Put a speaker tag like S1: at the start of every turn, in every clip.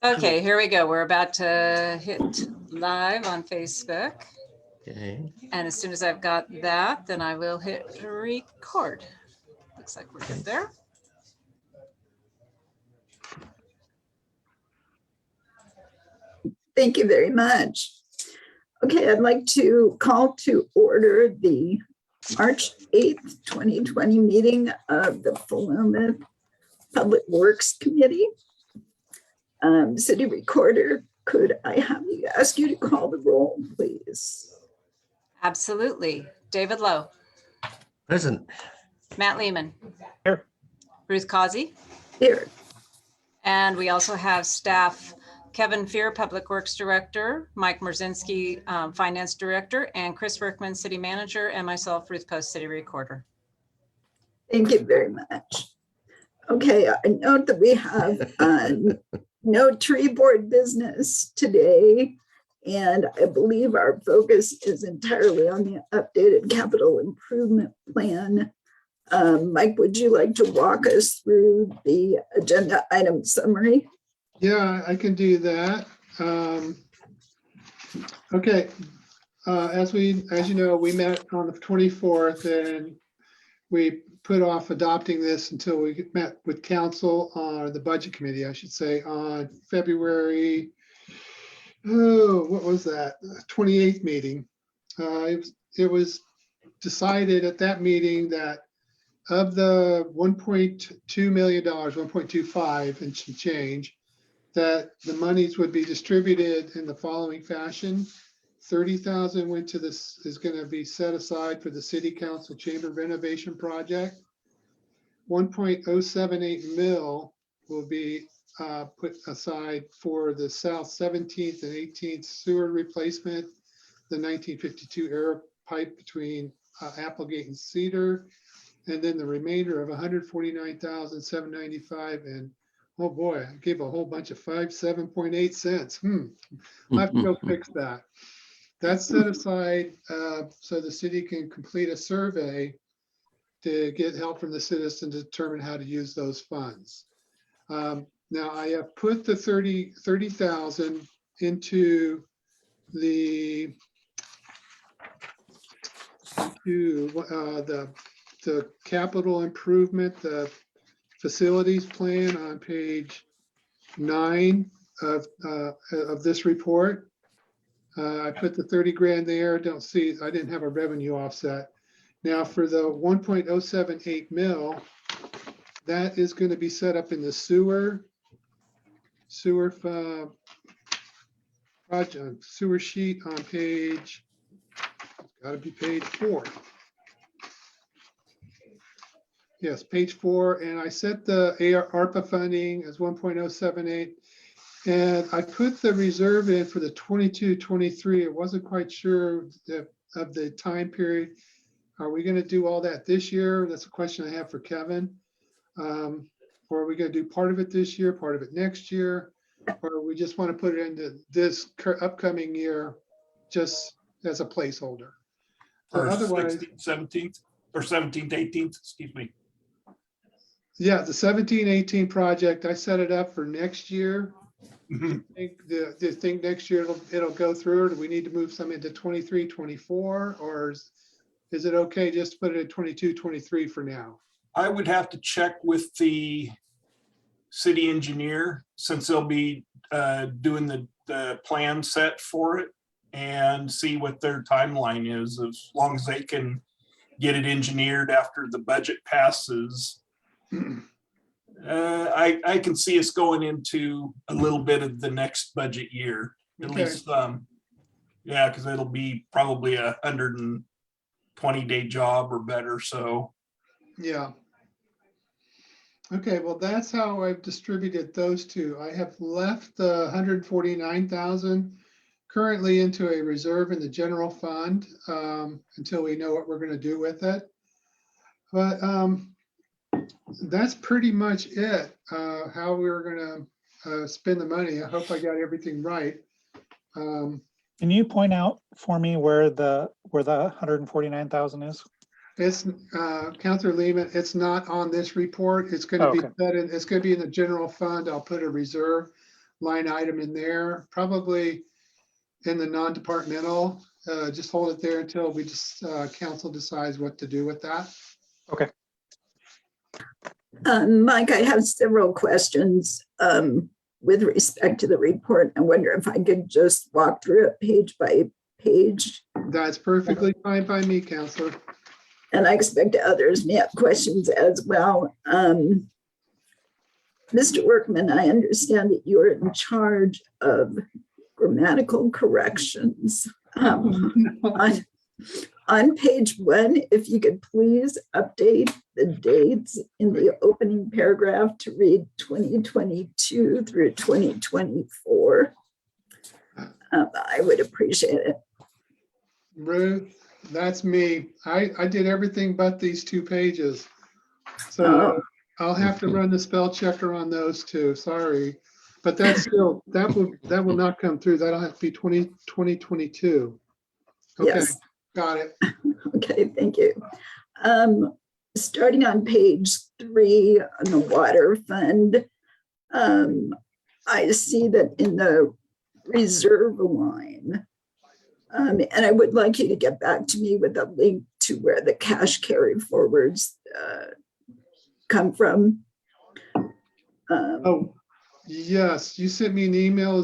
S1: Okay, here we go. We're about to hit live on Facebook.
S2: Okay.
S1: And as soon as I've got that, then I will hit record. Looks like we're good there.
S3: Thank you very much. Okay, I'd like to call to order the March 8th, 2020 meeting of the Philomath Public Works Committee. City Recorder, could I have you ask you to call the roll, please?
S1: Absolutely. David Lowe.
S2: Present.
S1: Matt Lehman.
S4: Here.
S1: Ruth Causey.
S3: Here.
S1: And we also have staff Kevin Fear, Public Works Director, Mike Merzinski, Finance Director, and Chris Workman, City Manager, and myself, Ruth Post, City Recorder.
S3: Thank you very much. Okay, I note that we have no tree board business today, and I believe our focus is entirely on the updated capital improvement plan. Mike, would you like to walk us through the agenda item summary?
S5: Yeah, I can do that. Okay, as you know, we met on the 24th and we put off adopting this until we met with council on the budget committee, I should say, on February, what was that? 28th meeting. It was decided at that meeting that of the $1.2 million, 1.25 and some change, that the monies would be distributed in the following fashion. 30,000 went to this, is going to be set aside for the city council chamber renovation project. 1.078 mil will be put aside for the south 17th and 18th sewer replacement, the 1952 air pipe between Applegate and Cedar, and then the remainder of 149,795. And oh boy, I gave a whole bunch of 7.8 cents. I have to go fix that. That's set aside so the city can complete a survey to get help from the citizens to determine how to use those funds. Now I have put the 30,000 into the capital improvement, the facilities plan on page 9 of this report. I put the 30 grand there. Don't see, I didn't have a revenue offset. Now for the 1.078 mil, that is going to be set up in the sewer project, sewer sheet on page, it's got to be page 4. Yes, page 4, and I set the ARPA funding as 1.078. And I put the reserve in for the 22-23. I wasn't quite sure of the time period. Are we going to do all that this year? That's a question I have for Kevin. Or are we going to do part of it this year, part of it next year? Or we just want to put it into this upcoming year just as a placeholder?
S4: Or
S5: otherwise,
S4: 16th, 17th, or 17th, 18th, excuse me.
S5: Yeah, the 17-18 project, I set it up for next year.
S4: Mm-hmm.
S5: I think the thing next year it'll go through. Do we need to move some into 23, 24, or is it okay just to put it at 22, 23 for now?
S4: I would have to check with the city engineer since they'll be doing the plan set for it and see what their timeline is. As long as they can get it engineered after the budget passes. I can see us going into a little bit of the next budget year, at least. Yeah, because it'll be probably a 120-day job or better. So,
S5: yeah. Okay, well, that's how I've distributed those two. I have left the 149,000 currently into a reserve in the general fund until we know what we're going to do with it. But that's pretty much it, how we're going to spend the money. I hope I got everything right.
S6: Can you point out for me where the 149,000 is?
S5: It's Councilor Lehman. It's not on this report. It's going to be
S6: Okay.
S5: set in, it's going to be in the general fund. I'll put a reserve line item in there, probably in the non-departmental. Just hold it there until we just, council decides what to do with that.
S6: Okay.
S3: Mike, I have several questions with respect to the report. I wonder if I could just walk through it page by page.
S5: That's perfectly fine by me, Counselor.
S3: And I expect others may have questions as well. Mr. Workman, I understand that you're in charge of grammatical corrections. On page 1, if you could please update the dates in the opening paragraph to read 2022 through 2024. I would appreciate it.
S5: Ruth, that's me. I did everything but these 2 pages. So I'll have to run the spell checker on those 2. Sorry. But that's still, that will not come through. That'll have to be 2022. Okay,
S3: Yes.
S5: got it.
S3: Okay, thank you. Starting on page 3 on the water fund, I see that in the reserve line, and I would like you to get back to me with a link to where the cash carry forwards come from.
S5: Oh, yes, you sent me an email.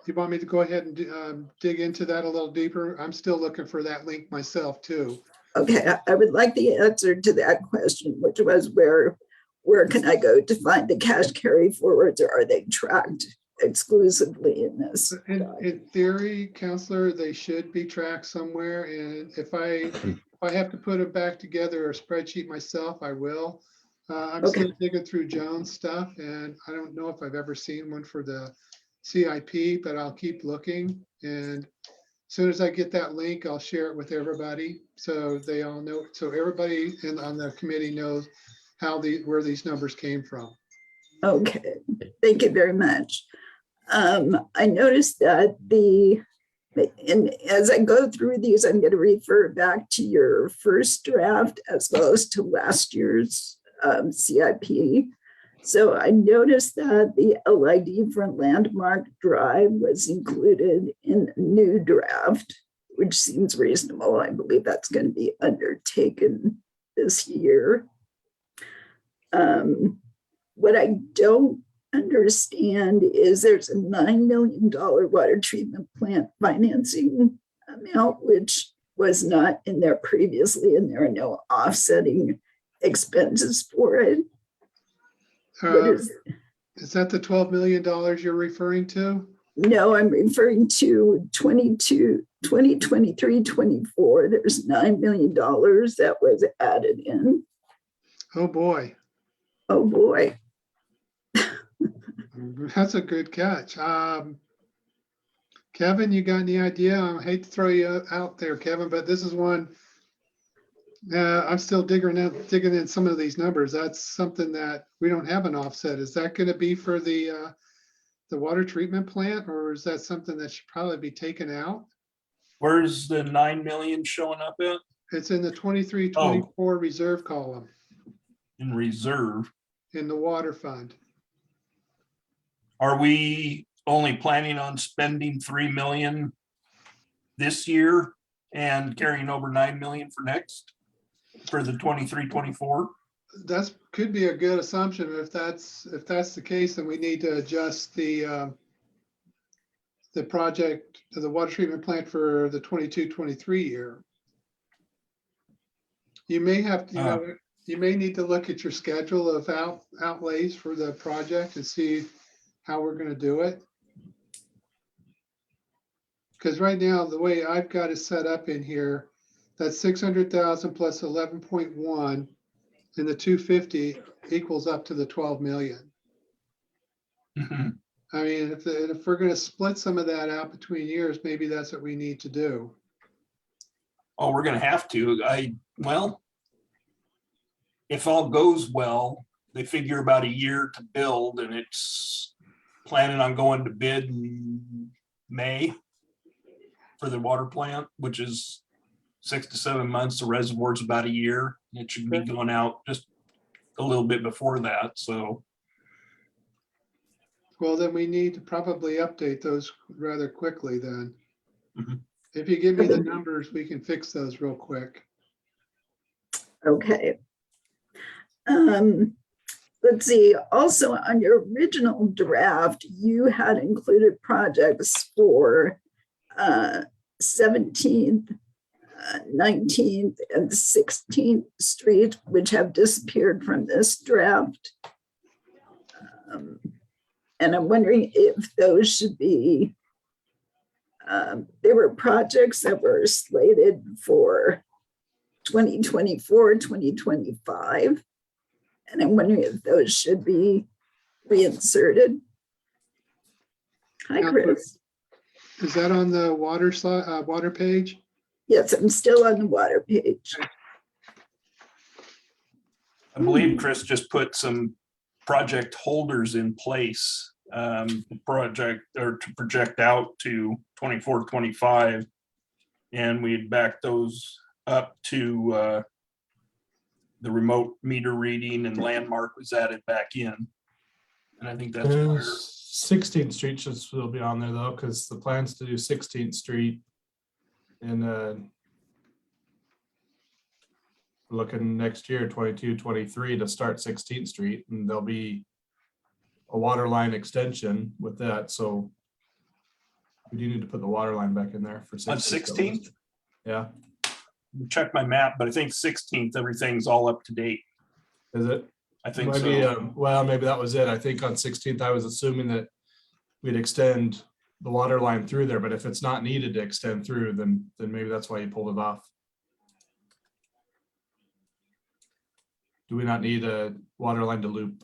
S5: You want me to go ahead and dig into that a little deeper? I'm still looking for that link myself too.
S3: Okay, I would like the answer to that question, which was where can I go to find the cash carry forwards, or are they tracked exclusively in this?
S5: In theory, Counselor, they should be tracked somewhere. And if I have to put it back together, a spreadsheet myself, I will. I'm still digging through Joan's stuff, and I don't know if I've ever seen one for the CIP, but I'll keep looking. And as soon as I get that link, I'll share it with everybody so they all know. So everybody on the committee knows where these numbers came from.
S3: Okay, thank you very much. I noticed that and as I go through these, I'm going to refer back to your first draft as well as to last year's CIP. So I noticed that the LID for Landmark Drive was included in the new draft, which seems reasonable. I believe that's going to be undertaken this year. What I don't understand is there's a $9 million water treatment plant financing amount, which was not in there previously, and there are no offsetting expenses for it.
S5: Is that the $12 million you're referring to?
S3: No, I'm referring to 2023-24. There's $9 million that was added in.
S5: Oh, boy.
S3: Oh, boy.
S5: That's a good catch. Kevin, you got any idea? I hate to throw you out there, Kevin, but this is one. I'm still digging in some of these numbers. That's something that we don't have an offset. Is that going to be for the water treatment plant, or is that something that should probably be taken out?
S4: Where's the 9 million showing up at?
S5: It's in the 23-24 reserve column
S4: In reserve.
S5: in the water fund.
S4: Are we only planning on spending 3 million this year and carrying over 9 million for the 23-24?
S5: That could be a good assumption. If that's the case, then we need to adjust the project, the water treatment plant for the 22-23 year. You may have to, you may need to look at your schedule of outlays for the project and see how we're going to do it. Because right now, the way I've got it set up in here, that's 600,000 plus 11.1, and the 250 equals up to the 12 million.
S4: Mm-hmm.
S5: I mean, if we're going to split some of that out between years, maybe that's what we need to do.
S4: Oh, we're gonna have to. Well, if all goes well, they figure about a year to build, and it's planning on going to bid in May for the water plant, which is 6 to 7 months. The reservoir's about a year. It should be going out just a little bit before that. So
S5: Well, then we need to probably update those rather quickly then.
S4: Mhm.
S5: If you give me the numbers, we can fix those real quick.
S3: Okay. Let's see, also on your original draft, you had included projects for 17th, 19th, and 16th Street, which have disappeared from this draft. And I'm wondering if those should be, there were projects that were slated for 2024, 2025. And I'm wondering if those should be reinserted. Hi, Chris.
S5: Is that on the water slide, water page?
S3: Yes, I'm still on the water page.
S4: I believe Chris just put some project holders in place, project or to project out to 24, 25. And we had backed those up to the remote meter reading, and landmark was added back in. And I think that's where
S7: 16th Street should still be on there though, because the plans to do 16th Street and looking next year, 22, 23 to start 16th Street, and there'll be a water line extension with that. So we do need to put the water line back in there for
S4: on
S7: 16th.
S4: 16th.
S7: Yeah,
S4: Check my map, but I think 16th, everything's all up to date.
S7: is it?
S4: I think
S7: Maybe,
S4: so.
S7: well, maybe that was it. I think on 16th, I was assuming that we'd extend the water line through there, but if it's not needed to extend through, then maybe that's why you pulled it off. Do we not need a water line to loop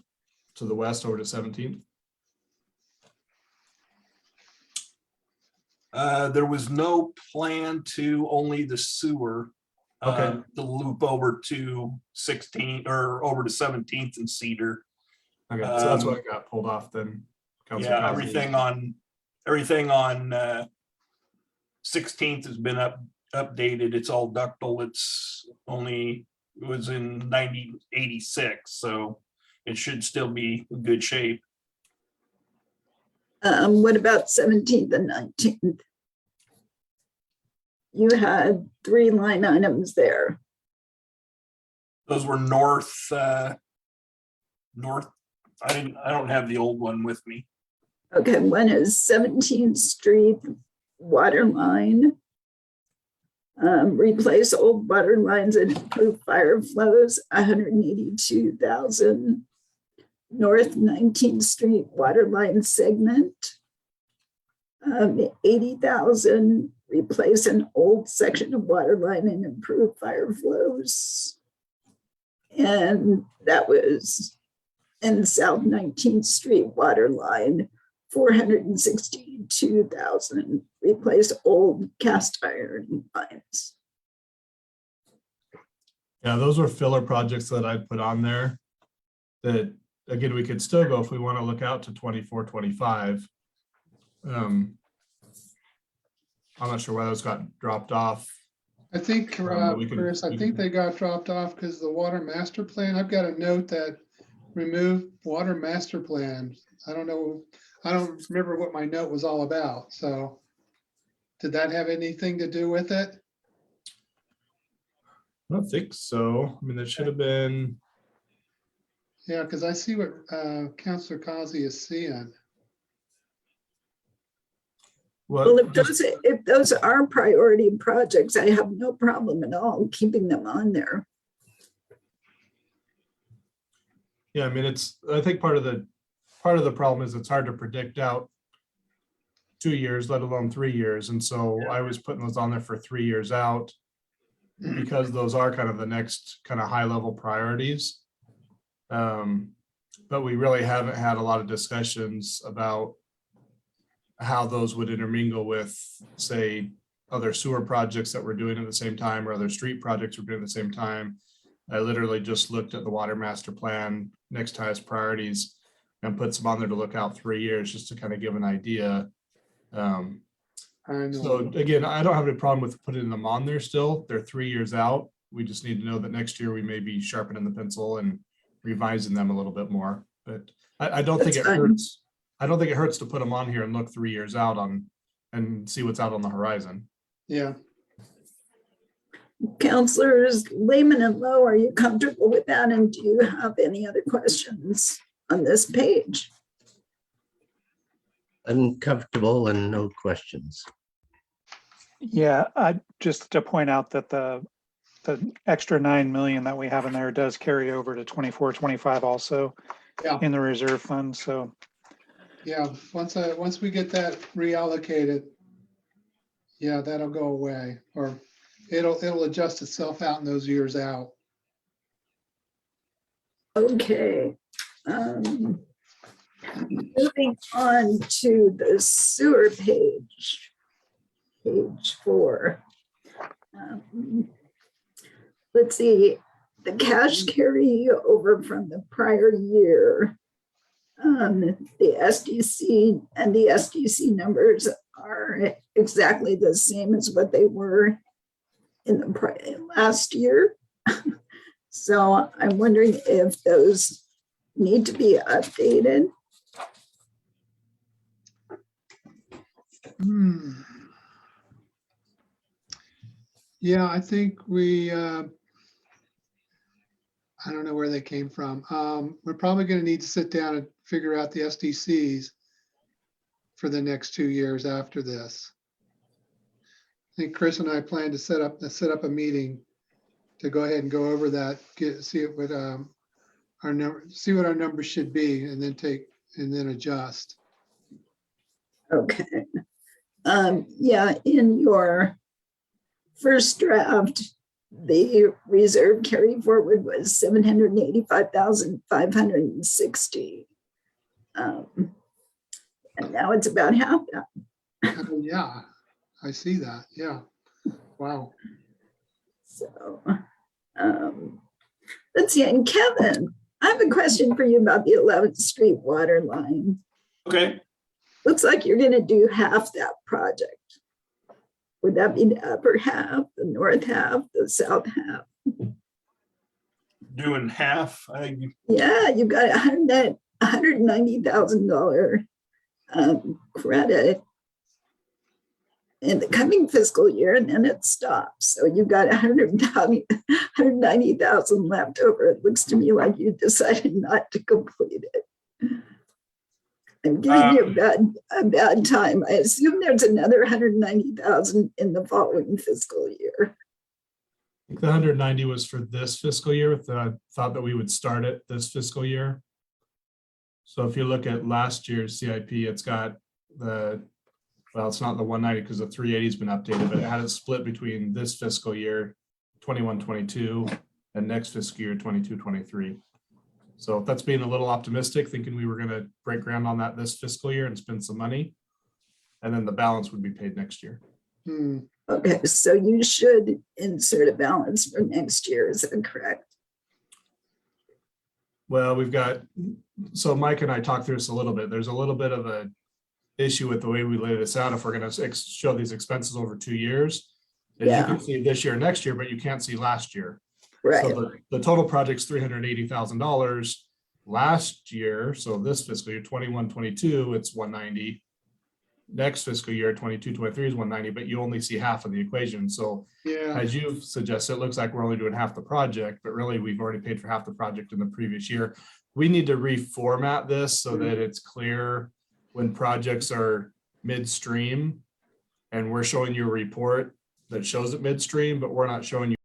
S7: to the west over to 17th?
S4: There was no plan to, only the sewer.
S7: Okay.
S4: The loop over to 16 or over to 17th and Cedar.
S7: Okay, so that's why it got pulled off then. Counselor
S4: Yeah,
S7: Cosby.
S4: everything on 16th has been updated. It's all ductile. It was in 1986, so it should still be in good shape.
S3: What about 17th and 19th? You had 3 line items there.
S4: Those were north. I don't have the old one with me.
S3: Okay, one is 17th Street water line. Replace old water lines and improve fire flows, 182,000. North 19th Street water line segment, 80,000. Replace an old section of water line and improve fire flows. And that was in South 19th Street water line, 462,000. Replace old cast iron lines.
S7: Yeah, those were filler projects that I'd put on there that, again, we could still go if we want to look out to 24, 25. I'm not sure why those got dropped off.
S5: I think, Chris, I think they got dropped off because the water master plan, I've got a note that remove water master plan. I don't know. I don't remember what my note was all about. So did that have anything to do with it?
S7: I don't think so. I mean, there should have been.
S5: Yeah, because I see what Counselor Causey is seeing.
S3: Well, if those are priority projects, I have no problem at all keeping them on there.
S7: Yeah, I mean, I think part of the problem is it's hard to predict out 2 years, let alone 3 years. And so I was putting those on there for 3 years out because those are kind of the next kind of high level priorities. But we really haven't had a lot of discussions about how those would intermingle with, say, other sewer projects that we're doing at the same time or other street projects we're doing at the same time. I literally just looked at the water master plan, next highest priorities, and put some on there to look out 3 years just to kind of give an idea. So again, I don't have any problem with putting them on there still. They're 3 years out. We just need to know that next year we may be sharpening the pencil and revising them a little bit more. But I don't think it hurts. I don't think it hurts to put them on here and look 3 years out on and see what's out on the horizon.
S5: Yeah,
S3: Counselors Lehman and Lowe, are you comfortable with that? And do you have any other questions on this page?
S2: I'm comfortable and no questions.
S6: Yeah, just to point out that the extra 9 million that we have in there does carry over to 24, 25 also
S5: Yeah.
S6: in the reserve fund. So
S5: yeah. Once we get that reallocated, yeah, that'll go away, or it'll adjust itself out in those years out.
S3: Okay. Moving on to the sewer page, page 4. Let's see, the cash carry over from the prior year. The SDC and the SDC numbers are exactly the same as what they were in the last year. So I'm wondering if those need to be updated.
S5: Yeah, I think I don't know where they came from. We're probably going to need to sit down and figure out the SDCs for the next 2 years after this. I think Chris and I plan to set up a meeting to go ahead and go over that, see what our numbers should be, and then adjust.
S3: Okay. Yeah, in your first draft, the reserve carry forward was 785,560. And now it's about half that.
S5: Oh, yeah, I see that. Yeah. Wow.
S3: So let's see. And Kevin, I have a question for you about the 11th Street water line.
S4: Okay,
S3: Looks like you're going to do half that project. Would that be the upper half, the north half, the south half?
S4: doing half.
S3: Yeah, you got $190,000 credit in the coming fiscal year, and then it stops. So you got 190,000 left over. It looks to me like you decided not to complete it. I'm giving you a bad time. I assume there's another 190,000 in the following fiscal year.
S7: I think the 190 was for this fiscal year with the thought that we would start it this fiscal year. So if you look at last year's CIP, it's got well, it's not the 190 because the 380 has been updated, but it had it split between this fiscal year, 21-22, and next fiscal year, 22-23. So that's being a little optimistic, thinking we were going to break ground on that this fiscal year and spend some money. And then the balance would be paid next year.
S3: Okay, so you should insert a balance for next year. Is that correct?
S7: Well, so Mike and I talked through this a little bit. There's a little bit of a issue with the way we lay this out. If we're going to show these expenses over 2 years, then you can see this year, next year, but you can't see last year.
S3: Right.
S7: So the total project's $380,000 last year. So this fiscal year, 21-22, it's 190. Next fiscal year, 22-23 is 190, but you only see half of the equation. So
S5: Yeah.
S7: as you've suggested, it looks like we're only doing half the project, but really we've already paid for half the project in the previous year. We need to reformat this so that it's clear when projects are midstream and we're showing you a report that shows it midstream, but we're not showing you